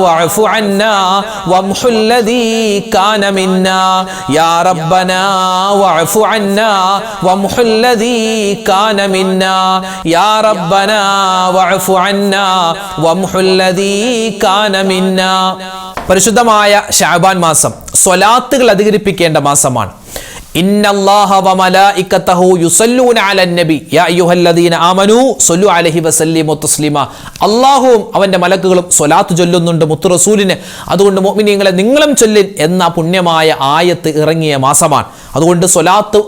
വഅഫു അന്നാ വംഹുല്ലദീ കാന മിന്നാ യാ റബ്ബനാ വഅഫു അന്നാ വംഹുല്ലദീ കാന മിന്നാ യാ റബ്ബനാ വഅഫു അന്നാ വംഹുല്ലദീ കാന മിന്നാ. പരിശുദ്ധമായ ശഅബാൻ മാസം സ്വലാത്തുകൾ അധികരിപ്പിക്കേണ്ട മാസമാണ്. ഇന്നല്ലാഹ വമലായികതഹു യുസല്ലൂന അലൻ നബി യാ അയ്യുഹല്ലദീന ആമനൂ സ്വല്ലു അലൈഹി വസല്ലിമു തസ്ലീമ. അല്ലാഹുവും അവന്റെ മലക്കുകളും സ്വലാത്ത് ചൊല്ലുന്നുണ്ട് മുത്തു റസൂലിന്, അതുകൊണ്ട് മുഅ്മിനീങ്ങളെ നിങ്ങളും ചൊല്ലിൻ എന്ന പുണ്യമായ ആയത്ത് ഇറങ്ങിയ മാസമാണ്. അതുകൊണ്ട് സ്വലാത്ത്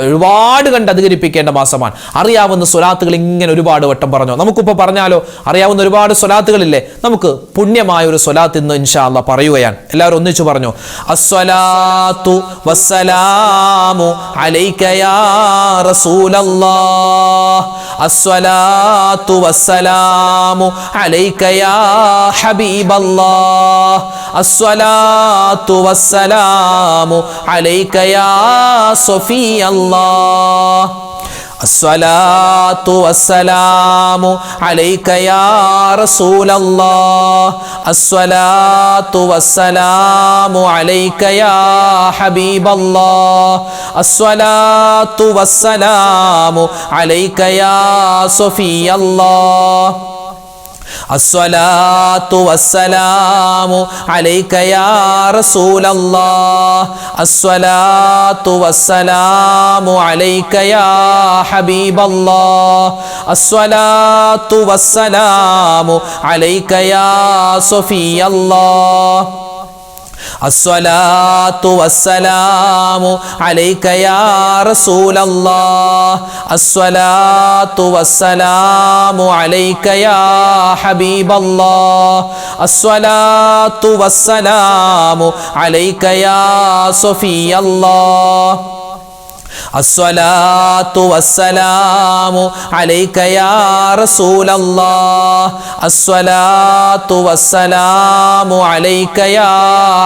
ഒരുപാട് കണ്ട് അധികരിപ്പിക്കേണ്ട മാസമാണ്. അറിയാവുന്ന സ്വലാത്തുകൾ ഇങ്ങനെ ഒരുപാട് വട്ടം പറഞ്ഞു. നമുക്കിപ്പോൾ പറഞ്ഞാലോ, അറിയാവുന്ന ഒരുപാട് സ്വലാത്തുകളില്ലേ, നമുക്ക് പുണ്യമായ ഒരു സ്വലാത്ത് ഇന്ന് ഇൻഷാ അല്ലാഹ് പറയുകയാണ്. എല്ലാവരും ഒന്നിച്ചു പറഞ്ഞു, അസ്സലാത്തു വസ്സലാമു അലൈക യാ റസൂലല്ലാഹ്, അസ്സലാത്തു വസ്സലാമു അലൈക യാ ഹബീബല്ലാഹ്, അസ്സലാത്തു വസ്സലാമു അലൈക യാ സഫിയല്ലാഹ്, الصلاة والسلام عليك يا رسول الله، الصلاة والسلام عليك يا حبيب الله، الصلاة والسلام عليك يا صفي الله، الصلاة والسلام عليك يا رسول الله، الصلاة والسلام عليك يا حبيب الله، الصلاة والسلام عليك يا صفي الله، الصلاة والسلام عليك يا رسول الله، الصلاة والسلام عليك يا حبيب الله، الصلاة والسلام عليك يا صفي الله، الصلاة والسلام عليك يا رسول الله، الصلاة والسلام عليك يا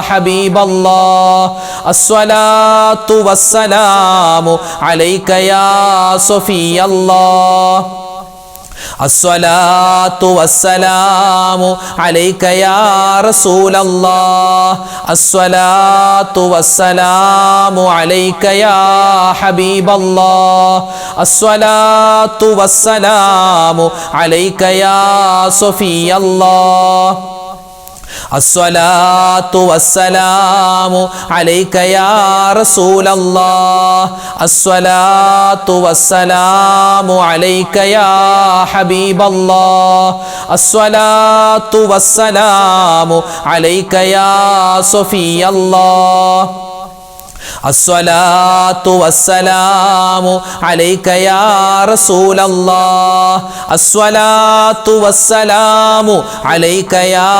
حبيب الله، الصلاة والسلام عليك يا صفي الله، الصلاة والسلام عليك يا رسول الله، الصلاة والسلام عليك يا حبيب الله، الصلاة والسلام عليك يا صفي الله، الصلاة والسلام عليك يا رسول الله، الصلاة والسلام عليك يا حبيب الله، الصلاة والسلام عليك يا صفي الله، الصلاة والسلام عليك يا رسول الله، الصلاة والسلام عليك يا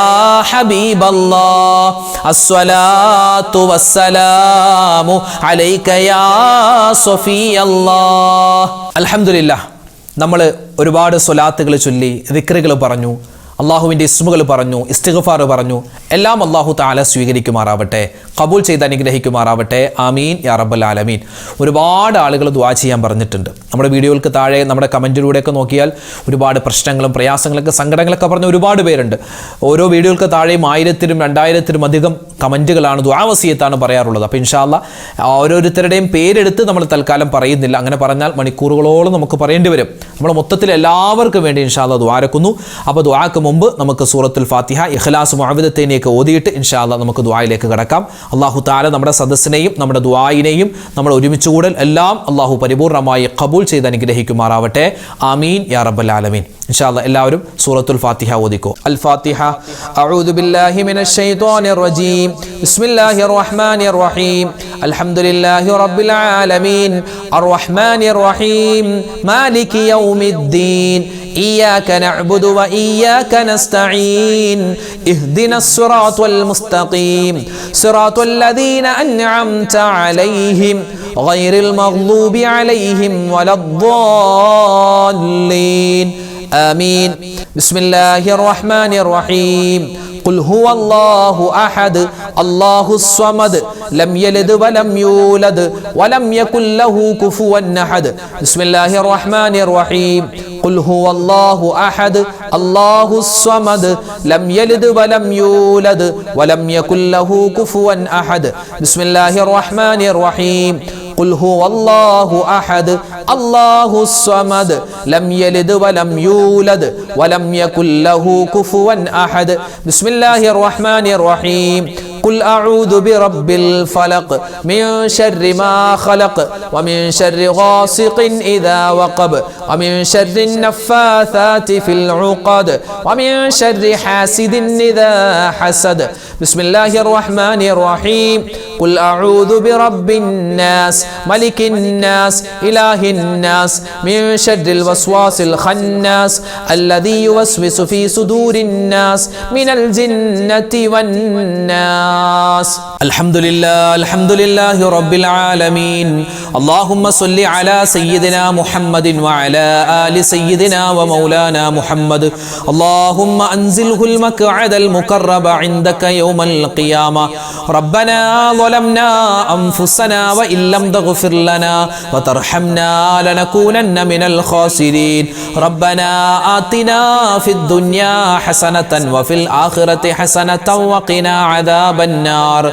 حبيب الله، الصلاة والسلام عليك يا صفي الله. അൽഹംദുലില്ലാഹ്, നമ്മൾ ഒരുപാട് സ്വലാത്തുകൾ ചൊല്ലി, ദിക്റുകൾ പറഞ്ഞു, അള്ളാഹുവിൻ്റെ ഇസ്മുകൾ പറഞ്ഞു, ഇസ്തിഗ്ഫാർ പറഞ്ഞു. എല്ലാം അള്ളാഹു തആല സ്വീകരിക്കുമാറാവട്ടെ, ഖബൂൽ ചെയ്ത് അനുഗ്രഹിക്കുമാറാവട്ടെ. ആമീൻ യാ റബ്ബൽ ആലമീൻ. ഒരുപാട് ആളുകൾ ദുആ ചെയ്യാൻ പറഞ്ഞിട്ടുണ്ട്. നമ്മുടെ വീഡിയോകൾക്ക് താഴെ നമ്മുടെ കമൻറ്റിലൂടെയൊക്കെ നോക്കിയാൽ ഒരുപാട് പ്രശ്നങ്ങളും പ്രയാസങ്ങളൊക്കെ സങ്കടങ്ങളൊക്കെ പറഞ്ഞ ഒരുപാട് പേരുണ്ട്. ഓരോ വീഡിയോകൾക്ക് താഴെയും 1000-ലും 2000-ലും അധികം കമൻറ്റുകളാണ്, ദുആ വസിയത്താണ് പറയാറുള്ളത്. അപ്പോൾ ഇൻഷാ അല്ലാഹ് ഓരോരുത്തരുടെയും പേരെടുത്ത് നമ്മൾ തൽക്കാലം പറയുന്നില്ല. അങ്ങനെ പറഞ്ഞാൽ മണിക്കൂറുകളോളം നമുക്ക് പറയേണ്ടി വരും. നമ്മൾ മൊത്തത്തിൽ എല്ലാവർക്കും വേണ്ടി ഇൻഷാ അല്ലാഹ് ദുആരക്കുന്നു. അപ്പോൾ ദുആക്ക് മുമ്പ് നമുക്ക് സൂറത്തുൽ ഫാത്തിഹ, ഇഖ്ലാസ്, മുഅവ്വിദത്തൈനിയൊക്കെ ഓതിയിട്ട് ഇൻഷാ അല്ലാഹ് നമുക്ക് ദുആയിലേക്ക് കടക്കാം. അല്ലാഹു തആല നമ്മുടെ സദസ്സിനെയും നമ്മുടെ ദുആയിനെയും നമ്മുടെ ഒരുമിച്ചുകൂടൽ എല്ലാം അല്ലാഹു പരിപൂർണമായി ഖബൂൽ ചെയ്ത് അനുഗ്രഹിക്കുമാറാവട്ടെ. ആമീൻ യാ റബ്ബൽ ആലമീൻ. ഇൻഷാ അല്ലാഹ് എല്ലാവരും സൂറത്തുൽ ഫാത്തിഹ ഓദിക്കോ. അൽ ഫാത്തിഹ. അഊദു ബില്ലാഹി മിനശ് ശൈത്വാനിർ റജീം. ബിസ്മില്ലാഹിർ റഹ്മാനിർ റഹീം. അൽഹംദുലില്ലാഹി റബ്ബിൽ ആലമീൻ അർറഹ്മാനിർ റഹീം മാലികി യൗമിദ്ദീൻ إياك نعبد وإياك نستعين اهدنا الصراط المستقيم صراط الذين أنعمت عليهم غير المغضوب عليهم ولا الضالين آمين. بسم الله الرحمن الرحيم. قل هو الله أحد الله الصمد لم يلد ولم يولد ولم يكن له كفوا أحد. بسم الله الرحمن الرحيم. قل هو الله أحد الله الصمد لم يلد ولم يولد ولم يكن له كفوا أحد. بسم الله الرحمن الرحيم. قل هو الله أحد الله الصمد لم يلد ولم يولد ولم يكن له كفوا أحد. بسم الله الرحمن الرحيم. قل أعوذ برب الفلق من شر ما خلق ومن شر غاسق إذا وقب ومن شر النفاثات في العقد ومن شر حاسد إذا حسد. بسم الله الرحمن الرحيم. قل أعوذ برب الناس ملك الناس إله الناس من شر الوسواس الخناس الذي يوسوس في صدور الناس من الجنة والناس. الحمد لله رب العالمين. اللهم صل على سيدنا محمد وعلى آل سيدنا ومولانا محمد. اللهم أنزله المقعد المقرب عندك يوم القيامة. ربنا ظلمنا أنفسنا وإن لم تغفر لنا وترحمنا لنكونن من الخاسرين. ربنا آتنا في الدنيا حسنة وفي الآخرة حسنة وقنا عذاب النار.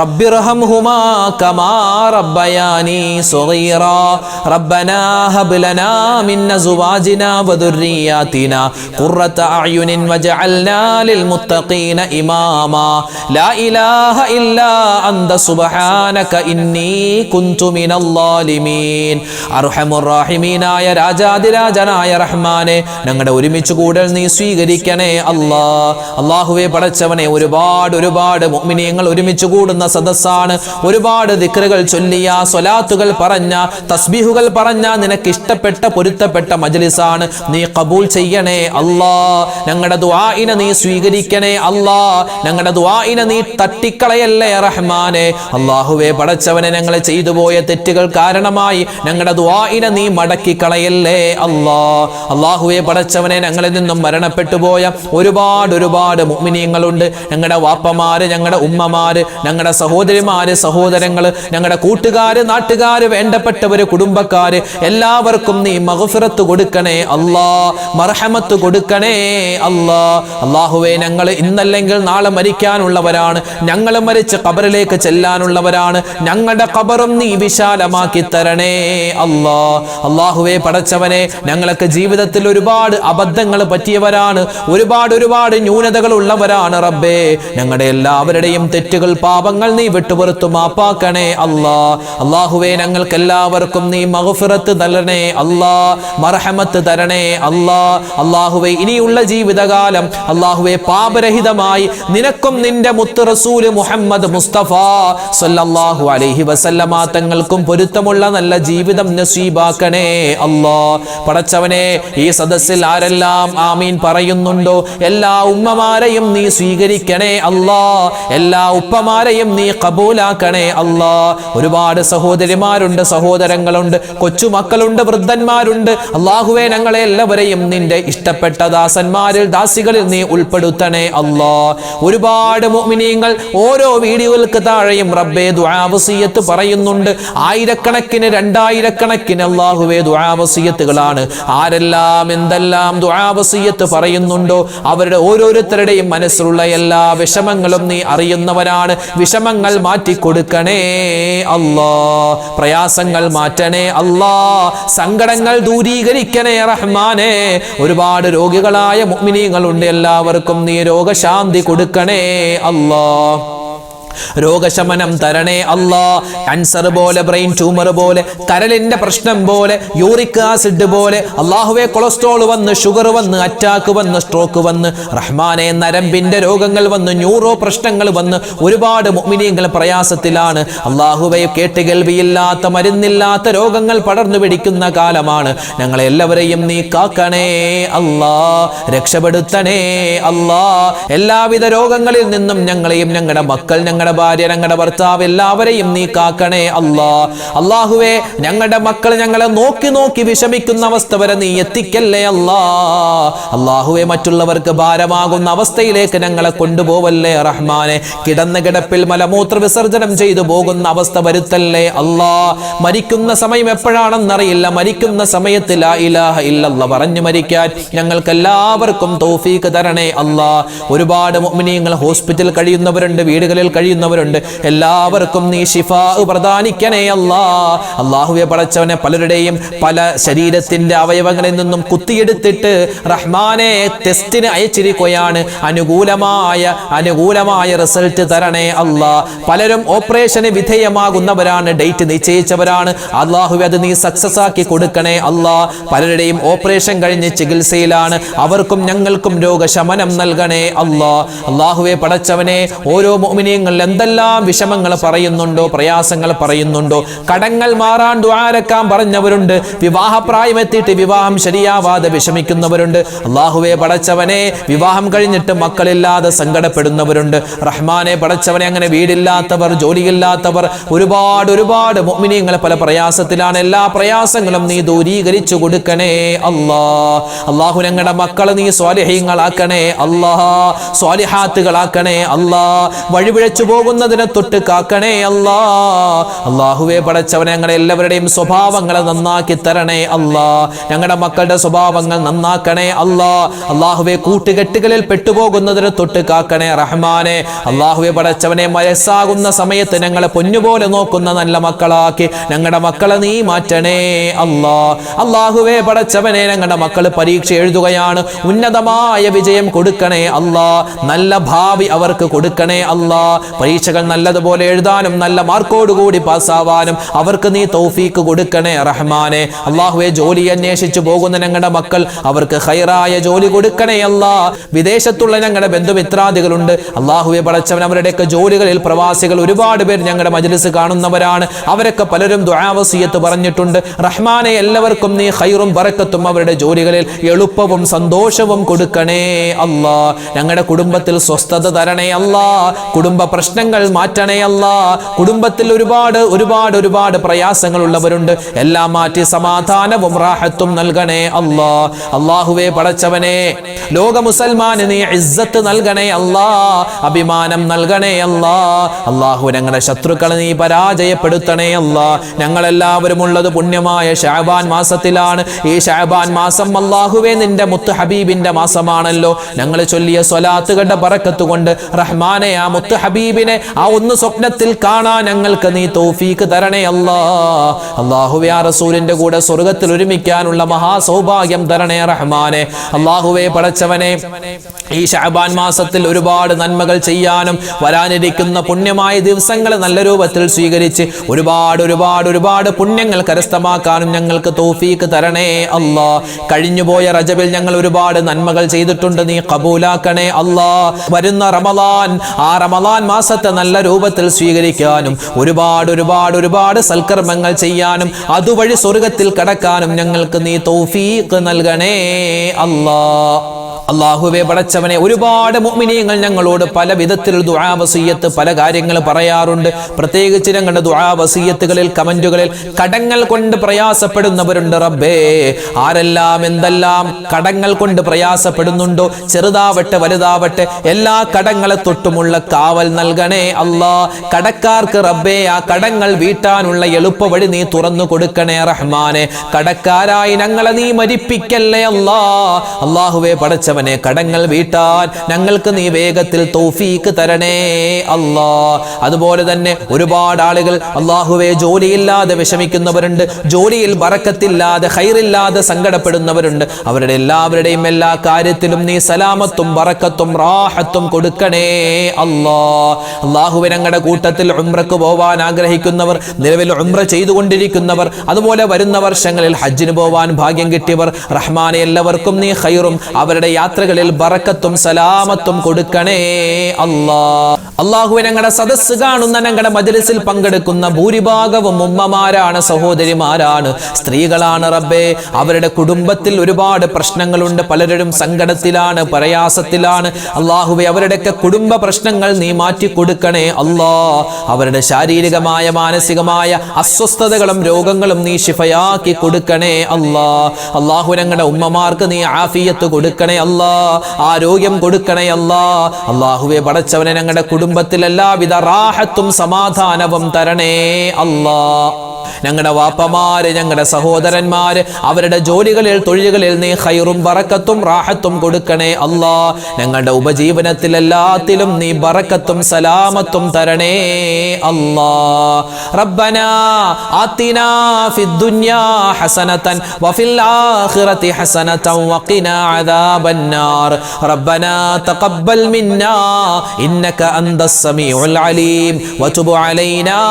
رب ارحمهما كما ربياني صغيرا. ربنا هب لنا من أزواجنا وذرياتنا قرة أعين واجعلنا للمتقين إماما. لا إله إلا أنت سبحانك إني كنت من الظالمين. അർഹമുർ റഹീമീനായ രാജാതിരാജനായ റഹ്മാനെ, ഞങ്ങളുടെ ഒരുമിച്ച് കൂടൽ നീ സ്വീകരിക്കണേ അല്ലാ. അല്ലാഹുവേ പടച്ചവനെ, ഒരുപാട് മുഅ്മിനീങ്ങൾ ഒരുമിച്ച് കൂടുന്ന സദസ്സാണ്. ഒരുപാട് ദിക്റുകൾ ചൊല്ലിയ, സ്വലാത്തുകൾ പറഞ്ഞ, തസ്ബീഹുകൾ പറഞ്ഞ, നിനക്ക് ഇഷ്ടപ്പെട്ട പൊരുത്തപ്പെട്ട മജ്ലിസാണ്. നീ ഖബൂൽ ചെയ്യണേ അല്ലാ. ഞങ്ങളുടെ ദുആഇനെ നീ സ്വീകരിക്കണേ അല്ലാ. ഞങ്ങളുടെ ദുആഇനെ നീ തട്ടിക്കളയല്ലേ റഹ്മാനെ. അല്ലാഹുവേ പടച്ചവനെ, ഞങ്ങൾ ചെയ്തു പോയ തെറ്റുകൾ കാരണമായി ഞങ്ങളുടെ ദുആഇനെ നീ മടക്കി കളയല്ലേ അല്ലാ. അല്ലാഹുവേ പടച്ചവനെ, ഞങ്ങളിൽ നിന്നും മരണപ്പെട്ടു പോയ ഒരുപാട് മുഅ്മിനീങ്ങളുണ്ട്. ഞങ്ങളുടെ വാപ്പമാര്, ഞങ്ങളുടെ ഉമ്മമാര്, ഞങ്ങളുടെ സഹോദരിമാര്, സഹോദരങ്ങള്, ഞങ്ങളുടെ കൂട്ടുകാര്, നാട്ടുകാര്, വേണ്ടപ്പെട്ടവര്, കുടുംബക്കാര്, എല്ലാവർക്കും നീ മഗ്ഫിറത്ത് കൊടുക്കണേ അല്ലാ. മർഹമത്ത് കൊടുക്കണേ അല്ലാ. അല്ലാഹുവേ, ഞങ്ങൾ ഇന്നല്ലെങ്കിൽ നാളെ മരിക്കാനുള്ളവരാണ്. ഞങ്ങൾ മരിച്ച് ഖബറിലേക്ക് ചെല്ലാനുള്ളവരാണ്. ഞങ്ങളുടെ ഖബറും നീ വിശാലമാക്കി തരണേ അല്ലാ. അല്ലാഹുവേ പടച്ചവനെ, ഞങ്ങൾക്ക് ജീവിതത്തിൽ ഒരുപാട് അബദ്ധങ്ങൾ പറ്റിയവരാണ്. ഒരുപാട് ന്യൂനതകൾ ഉള്ളവരാണ് റബ്ബേ. ഞങ്ങളുടെ എല്ലാവരുടെയും തെറ്റുകൾ, പാപങ്ങൾ നീ വിട്ടുപുറത്തു മാപ്പാക്കണേ അല്ലാ. അല്ലാഹുവേ, ഞങ്ങൾക്ക് എല്ലാവർക്കും നീ മഗ്ഫിറത്ത് തരണേ അല്ലാ. മർഹമത്ത് തരണേ അല്ലാ. അല്ലാഹുവേ, ഇനിയുള്ള ജീവിതകാലം അല്ലാഹുവേ പാപരഹിതമായി നിനക്കും നിന്റെ മുത്ത് റസൂൽ മുഹമ്മദ് മുസ്തഫ സല്ലല്ലാഹു അലൈഹി വസല്ലമ തങ്ങൾക്കും പൊരുത്തമുള്ള നല്ല ജീവിതം നസീബാക്കണേ അല്ലാ. പടച്ചവനെ, ഈ സദസ്സിൽ ആരെല്ലാം ആമീൻ പറയുന്നുണ്ടോ എല്ലാ ഉമ്മമാരെയും നീ സ്വീകരിക്കണേ അല്ലാ. എല്ലാ ഉപ്പമാരെയും നീ ഖബൂലാക്കണേ അല്ലാ. ഒരുപാട് സഹോദരിമാരുണ്ട്, സഹോദരങ്ങളുണ്ട്, കൊച്ചുമക്കളുണ്ട്, വൃദ്ധന്മാരുണ്ട്. അല്ലാഹുവേ, ഞങ്ങളെ എല്ലാവരെയും നിന്റെ ഇഷ്ടപ്പെട്ട ദാസന്മാരിൽ, ദാസികളിൽ നീ ഉൾപ്പെടുത്തണേ അല്ലാ. ഒരുപാട് മുഅ്മിനീങ്ങൾ ഓരോ വീഡിയോകൾക്ക് താഴെയും റബ്ബേ ദുആ വസിയത്ത് പറയുന്നുണ്ട്. ആയിരക്കണക്കിന്, 2000 അല്ലാഹുവേ ദുആ വസിയത്തുകളാണ്. ആരെല്ലാം എന്തെല്ലാം ദുആ വസിയത്ത് പറയുന്നുണ്ടോ അവരുടെ ഓരോരുത്തരുടെയും മനസ്സിലുള്ള എല്ലാ വിഷമങ്ങളും നീ അറിയുന്നവരാണ്. വിഷമങ്ങൾ മാറ്റിക്കൊടുക്കണേ അല്ലാ. പ്രയാസങ്ങൾ മാറ്റണേ അല്ലാ. സങ്കടങ്ങൾ ദൂരീകരിക്കണേ റഹ്മാനെ. ഒരുപാട് രോഗികളായ മുഅ്മിനീങ്ങളുണ്ട്. എല്ലാവർക്കും നീ രോഗശാന്തി കൊടുക്കണേ അല്ലാ. രോഗശമനം തരണേ അല്ലാ. ക്യാൻസർ പോലെ, ബ്രെയിൻ ട്യൂമർ പോലെ, കരളിന്റെ പ്രശ്നം പോലെ, യൂറിക് ആസിഡ് പോലെ, അല്ലാഹുവേ കൊളസ്ട്രോൾ വന്ന്, ഷുഗർ വന്ന്, അറ്റാക്ക് വന്ന്, സ്ട്രോക്ക് വന്ന്, റഹ്മാനെ നരമ്പിന്റെ രോഗങ്ങൾ വന്ന്, ന്യൂറോ പ്രശ്നങ്ങൾ വന്ന് ഒരുപാട് മുഅ്മിനീങ്ങൾ പ്രയാസത്തിലാണ്. അല്ലാഹുവേ കേട്ടുകേൾവിയില്ലാത്ത, മരുന്നില്ലാത്ത രോഗങ്ങൾ പടർന്നു പിടിക്കുന്ന കാലമാണ്. ഞങ്ങളെ എല്ലാവരെയും നീ കാക്കണേ അല്ലാ, രക്ഷപ്പെടുത്തണേ അല്ലാ. എല്ലാവിധ രോഗങ്ങളിൽ നിന്നും ഞങ്ങളെയും ഞങ്ങളുടെ മക്കൾ, ഞങ്ങളുടെ ഭാര്യ, ഞങ്ങളുടെ ഭർത്താവ് എല്ലാവരെയും നീ കാക്കണേ അല്ലാ. അല്ലാഹുവേ ഞങ്ങളുടെ മക്കൾ ഞങ്ങളെ നോക്കി നോക്കി വിഷമിക്കുന്ന അവസ്ഥ വരെ നീ എത്തിക്കല്ലേ അല്ലാ. അല്ലാഹുവേ മറ്റുള്ളവർക്ക് ഭാരമാകുന്ന അവസ്ഥയിലേക്ക് ഞങ്ങളെ കൊണ്ടുപോവല്ലേ റഹ്മാനെ. കിടന്ന കിടപ്പിൽ മലമൂത്ര വിസർജനം ചെയ്തു പോകുന്ന അവസ്ഥ വരുത്തല്ലേ അല്ലാ. മരിക്കുന്ന സമയം എപ്പോഴാണെന്നറിയില്ല. മരിക്കുന്ന സമയത്ത് ലാ ഇലാഹ ഇല്ലല്ലാഹ് പറഞ്ഞു മരിക്കാൻ ഞങ്ങൾക്ക് എല്ലാവർക്കും തൗഫീഖ് തരണേ അല്ലാ. ഒരുപാട് മുഅ്മിനീങ്ങൾ ഹോസ്പിറ്റൽ കഴിയുന്നവരുണ്ട്, വീടുകളിൽ കഴിയുന്നവരുണ്ട്. എല്ലാവർക്കും നീ ശിഫാ പ്രദാനിക്കണേ അല്ലാ. അല്ലാഹുവേ പടച്ചവനെ പലരുടെയും പല ശരീരത്തിന്റെ അവയവങ്ങളിൽ നിന്നും കുത്തിയെടുത്തിട്ട് റഹ്മാനെ ടെസ്റ്റിന് അയച്ചിരിക്കുകയാണ്. അനുകൂലമായ റിസൾട്ട് തരണേ അല്ലാ. പലരും ഓപ്പറേഷന് വിധേയമാകുന്നവരാണ്, ഡേറ്റ് നിശ്ചയിച്ചവരാണ്. അല്ലാഹുവേ അത് നീ സക്സസ് ആക്കി കൊടുക്കണേ അല്ലാ. പലരുടെയും ഓപ്പറേഷൻ കഴിഞ്ഞ് ചികിത്സയിലാണ്. അവർക്കും ഞങ്ങൾക്കും രോഗശമനം നൽകണേ അല്ലാ. അല്ലാഹുവേ പടച്ചവനെ ഓരോ മുഅ്മിനീങ്ങൾ എന്തെല്ലാം വിഷമങ്ങൾ പറയുന്നുണ്ടോ, പ്രയാസങ്ങൾ പറയുന്നുണ്ടോ, കടങ്ങൾ മാറാൻ ദുആരക്കാൻ പറഞ്ഞവരുണ്ട്, വിവാഹപ്രായം എത്തിയിട്ട് വിവാഹം ശരിയാവാതെ വിഷമിക്കുന്നവരുണ്ട്. അല്ലാഹുവേ പടച്ചവനെ വിവാഹം കഴിഞ്ഞിട്ട് മക്കളില്ലാതെ സങ്കടപ്പെടുന്നവരുണ്ട്. റഹ്മാനെ പടച്ചവനെ അങ്ങനെ വീടില്ലാത്തവർ, ജോലിയില്ലാത്തവർ ഒരുപാട് മുഅ്മിനീങ്ങൾ പല പ്രയാസത്തിലാണ്. എല്ലാ പ്രയാസങ്ങളും നീ ദൂരീകരിച്ചു കൊടുക്കണേ അല്ലാ. അല്ലാഹു ഞങ്ങളുടെ മക്കളെ നീ സ്വാലിഹീങ്ങളാക്കണേ അല്ലാ, സ്വാലിഹാത്തുകളാക്കണേ അല്ലാ. വഴിപിഴച്ചു പോകുന്നതിനെ തൊട്ട് കാക്കണേ അല്ലാ. അല്ലാഹുവേ പടച്ചവനെ ഞങ്ങളുടെ എല്ലാവരുടെയും സ്വഭാവങ്ങളെ നന്നാക്കി തരണേ അല്ലാ. ഞങ്ങളുടെ മക്കളുടെ സ്വഭാവങ്ങൾ നന്നാക്കണേ അല്ലാ. അല്ലാഹുവേ കൂട്ടുകെട്ടുകളിൽ പെട്ടുപോകുന്നതിനെ തൊട്ട് കാക്കണേ റഹ്മാനെ. അല്ലാഹുവേ പടച്ചവനെ വയസ്സാകുന്ന സമയത്ത് ഞങ്ങളെ പൊന്നുപോലെ നോക്കുന്ന നല്ല മക്കളാക്കി ഞങ്ങളുടെ മക്കളെ നീ മാറ്റണേ അല്ലാ. അല്ലാഹുവേ പടച്ചവനെ ഞങ്ങളുടെ മക്കൾ പരീക്ഷ എഴുതുകയാണ്, ഉന്നതമായ വിജയം കൊടുക്കണേ അല്ലാ. നല്ല ഭാവി അവർക്ക് കൊടുക്കണേ അല്ലാ. പരീക്ഷകൾ നല്ലതുപോലെ എഴുതാനും നല്ല മാർക്കോടുകൂടി പാസ്സാവാനും അവർക്ക് നീ തൗഫീക്ക് കൊടുക്കണേ റഹ്മാനെ. അല്ലാഹുവേ ജോലി അന്വേഷിച്ചു പോകുന്ന ഞങ്ങളുടെ മക്കൾ അവർക്ക് ഖൈറായ ജോലി കൊടുക്കണേ അല്ലാ. വിദേശത്തുള്ള ഞങ്ങളുടെ ബന്ധുമിത്രാദികളുണ്ട്. അല്ലാഹുവേ പടച്ചവൻ അവരുടെയൊക്കെ ജോലികളിൽ പ്രവാസികൾ ഒരുപാട് പേർ ഞങ്ങളുടെ മജ്ലിസ് കാണുന്നവരാണ്. അവരൊക്കെ പലരും ദുആ വസിയത്ത് പറഞ്ഞിട്ടുണ്ട്. റഹ്മാനെ എല്ലാവർക്കും നീ ഖൈറും ബറക്കത്തും അവരുടെ ജോലികളിൽ എളുപ്പവും സന്തോഷവും കൊടുക്കണേ അല്ലാ. ഞങ്ങളുടെ കുടുംബത്തിൽ സ്വസ്ഥത തരണേ അല്ലാ. കുടുംബ പ്രശ്നങ്ങൾ മാറ്റണേ അല്ലാ. കുടുംബത്തിൽ ഒരുപാട് പ്രയാസങ്ങൾ ഉള്ളവരുണ്ട്. എല്ലാം മാറ്റി സമാധാനവും റാഹത്തും നൽകണേ അല്ലാ. അല്ലാഹുവേ പടച്ചവനെ ലോക മുസൽമാന് നീ ഇസ്സത്ത് നൽകണേ അല്ലാ, അഭിമാനം നൽകണേ അല്ലാ. അല്ലാഹു ഞങ്ങളുടെ ശത്രുക്കളെ നീ പരാജയപ്പെടുത്തണേ അല്ലാ. ഞങ്ങളെല്ലാവരും ഉള്ളത് പുണ്യമായ ശഅബാൻ മാസത്തിലാണ്. ഈ ശഅബാൻ മാസം അല്ലാഹുവേ നിന്റെ മുത്ത് ഹബീബിന്റെ മാസമാണല്ലോ. ഞങ്ങൾ ചൊല്ലിയ സ്വലാത്തുകളുടെ ബറക്കത്ത് കൊണ്ട് റഹ്മാനെ ആ മുത്ത് ഹബീബിനെ ആ ഒന്ന് സ്വപ്നത്തിൽ കാണാൻ ഞങ്ങൾക്ക് നീ തൗഫീക്ക് തരണേ അല്ലാ. അല്ലാഹുവേ ആ റസൂലിന്റെ കൂടെ സ്വർഗ്ഗത്തിൽ ഒരുമിക്കാനുള്ള മഹാസൗഭാഗ്യം തരണേ റഹ്മാനെ. അല്ലാഹുവേ പടച്ചവനെ ഈ ശഅബാൻ മാസത്തിൽ ഒരുപാട് നന്മകൾ ചെയ്യാനും വരാനിരിക്കുന്ന പുണ്യമായ ദിവസങ്ങളെ നല്ല രൂപത്തിൽ സ്വീകരിച്ച് ഒരുപാട് പുണ്യങ്ങൾ കരസ്ഥമാക്കാനും ഞങ്ങൾക്ക് തൗഫീക്ക് തരണേ അല്ലാ. കഴിഞ്ഞുപോയ റജബിൽ ഞങ്ങൾ ഒരുപാട് നന്മകൾ ചെയ്തിട്ടുണ്ട്, നീ ഖബൂലാക്കണേ അല്ലാ. വരുന്ന റമളാൻ, ആ റമളാൻ മാസത്തെ നല്ല രൂപത്തിൽ സ്വീകരിക്കാനും ഒരുപാട് സൽക്കർമ്മങ്ങൾ ചെയ്യാനും അതുവഴി സ്വർഗ്ഗത്തിൽ കടക്കാനും ഞങ്ങൾക്ക് നീ തൗഫീഖ് നൽകണേ അല്ലാ. അല്ലാഹുവേ പടച്ചവനെ ഒരുപാട് മുഅ്മിനീങ്ങൾ ഞങ്ങളോട് പല വിധത്തിൽ ദുആ വസിയത്ത് പല കാര്യങ്ങൾ പറയാറുണ്ട്. പ്രത്യേകിച്ച് ഞങ്ങളുടെ ദുആ വസിയത്തുകളിൽ കമന്റുകളിൽ കടങ്ങൾ കൊണ്ട് പ്രയാസപ്പെടുന്നവരുണ്ട്. റബ്ബേ ആരെല്ലാം എന്തെല്ലാം കടങ്ങൾ കൊണ്ട് പ്രയാസപ്പെടുന്നുണ്ടോ, ചെറുതാവട്ടെ വലുതാവട്ടെ എല്ലാ കടങ്ങളെ തൊട്ടുമുള്ള കാവൽ നൽകണേ അല്ലാ. കടക്കാർക്ക് റബ്ബേ ആ കടങ്ങൾ വീട്ടാനുള്ള എളുപ്പ വഴി നീ തുറന്നു കൊടുക്കണേ റഹ്മാനെ. കടക്കാരായി ഞങ്ങളെ നീ മരിപ്പിക്കല്ലേ അല്ലാ. അല്ലാഹുവേ പടച്ചവനെ പടച്ചവനെ കടങ്ങൾ വീട്ടാൻ ഞങ്ങൾക്ക് നീ വേഗത്തിൽ തൗഫീക്ക് തരണേ അല്ലാ. അതുപോലെ തന്നെ ഒരുപാട് ആളുകൾ അല്ലാഹുവേ ജോലിയില്ലാതെ വിഷമിക്കുന്നവരുണ്ട്, ജോലിയിൽ ബറക്കത്തില്ലാതെ ഖൈറില്ലാതെ സങ്കടപ്പെടുന്നവരുണ്ട്. അവരുടെ എല്ലാവരുടെയും എല്ലാ കാര്യത്തിലും നീ സലാമത്തും ബറക്കത്തും റാഹത്തും കൊടുക്കണേ അല്ലാ. അല്ലാഹുവേ ഞങ്ങളുടെ കൂട്ടത്തിൽ ഉംറക്ക് പോവാൻ ആഗ്രഹിക്കുന്നവർ, നിലവിൽ ഉംറ ചെയ്തുകൊണ്ടിരിക്കുന്നവർ, അതുപോലെ വരുന്ന വർഷങ്ങളിൽ ഹജ്ജിന് പോവാൻ ഭാഗ്യം കിട്ടിയവർ, റഹ്മാനെ എല്ലാവർക്കും നീ ഖൈറും അവരുടെ യാത്രകളിൽ ബറക്കത്തും സലാമത്തും കൊടുക്കണേ അല്ലാ. അല്ലാഹുവേ ഞങ്ങളുടെ സദസ്സ് കാണുന്ന ഞങ്ങളുടെ മജ്‌ലിസിൽ പങ്കെടുക്കുന്ന ഭൂരിഭാഗവും ഉമ്മമാരാണ്, സഹോദരിമാരാണ്, സ്ത്രീകളാണ്. റബ്ബേ, അവരുടെ കുടുംബത്തിൽ ഒരുപാട് പ്രശ്നങ്ങളുണ്ട്, പലരും സങ്കടത്തിലാണ്, പ്രയാസത്തിലാണ്. അല്ലാഹുവേ അവരുടെയൊക്കെ കുടുംബ പ്രശ്നങ്ങൾ നീ മാറ്റി കൊടുക്കണേ അല്ലാ. അവരുടെ ശാരീരികമായ മാനസികമായ അസ്വസ്ഥതകളും രോഗങ്ങളും നീ ശിഫയാക്കി കൊടുക്കണേ അല്ലാ. അല്ലാഹു ഞങ്ങളുടെ ഉമ്മമാർക്ക് നീ ആഫിയത്ത് കൊടുക്കണേ അല്ലാ, ആരോഗ്യം കൊടുക്കണേ അല്ലാ. അല്ലാഹുവേ പടച്ചവനെ ഞങ്ങളുടെ കുടുംബത്തിൽ എല്ലാവിധ റാഹത്തും സമാധാനവും തരണേ അല്ലാ. ഞങ്ങളുടെ വാപ്പമാര്, ഞങ്ങളുടെ സഹോദരന്മാര്, അവരുടെ ജോലികളിൽ തൊഴിലുകളിൽ നീ ഖൈറും ബറക്കത്തും റാഹത്തും കൊടുക്കണേ അല്ലാ. ഞങ്ങളുടെ ഉപജീവനത്തിൽ എല്ലാത്തിലും നീ ബറക്കത്തും സലാമത്തും തരണേ അല്ലാ. റബ്ബനാ ആതിനാ ഫിദ്ദുനിയാ ഹസനതൻ വഫിൽ ആഖിറതി ഹസനതൻ വഖിനാ അദാബന്നാർ. റബ്ബനാ തഖബ്ബൽ മിന്നാ ഇന്നക അൻതസ് സമീഉൽ അലീം വതുബ് അലൈനാ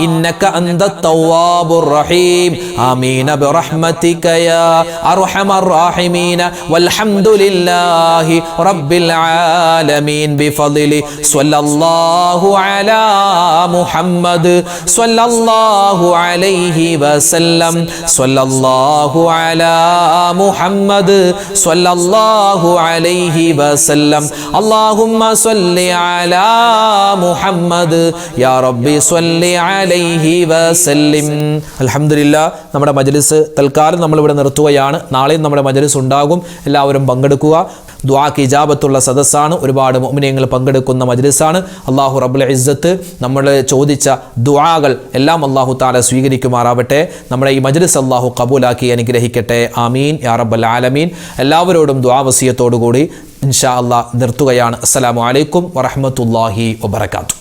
ഇന്നക അൻതത് التواب الرحيم آمين برحمتك يا أرحم الراحمين والحمد لله رب العالمين بفضل صلى الله على محمد صلى الله عليه وسلم صلى الله على محمد صلى الله عليه وسلم اللهم صل على محمد يا ربي صل عليه وسلم. അൽഹംദുലില്ലാ, നമ്മുടെ മജ്‌ലിസ് തൽക്കാലം നമ്മളിവിടെ നിർത്തുകയാണ്. നാളെയും നമ്മുടെ മജ്‌ലിസ് ഉണ്ടാകും, എല്ലാവരും പങ്കെടുക്കുക. ദുആക്ക് ഇജാബത്തുള്ള സദസ്സാണ്, ഒരുപാട് മുഅ്മിനീങ്ങൾ പങ്കെടുക്കുന്ന മജ്‌ലിസാണ്. അല്ലാഹു റബ്ബുൽ ഇസ്സത്ത് നമ്മൾ ചോദിച്ച ദുആകൾ എല്ലാം അല്ലാഹു തആല സ്വീകരിക്കുമാറാവട്ടെ. നമ്മുടെ ഈ മജ്‌ലിസ് അല്ലാഹു ഖബൂലാക്കി അനുഗ്രഹിക്കട്ടെ. ആമീൻ യാ റബ്ബൽ ആലമീൻ. എല്ലാവരോടും ദുആ വസിയത്തോടു കൂടി ഇൻഷാ അല്ലാഹ് നിർത്തുകയാണ്. അസ്സലാമു അലൈക്കും വറഹ്മത്തുള്ളാഹി വബറകാതുഹു.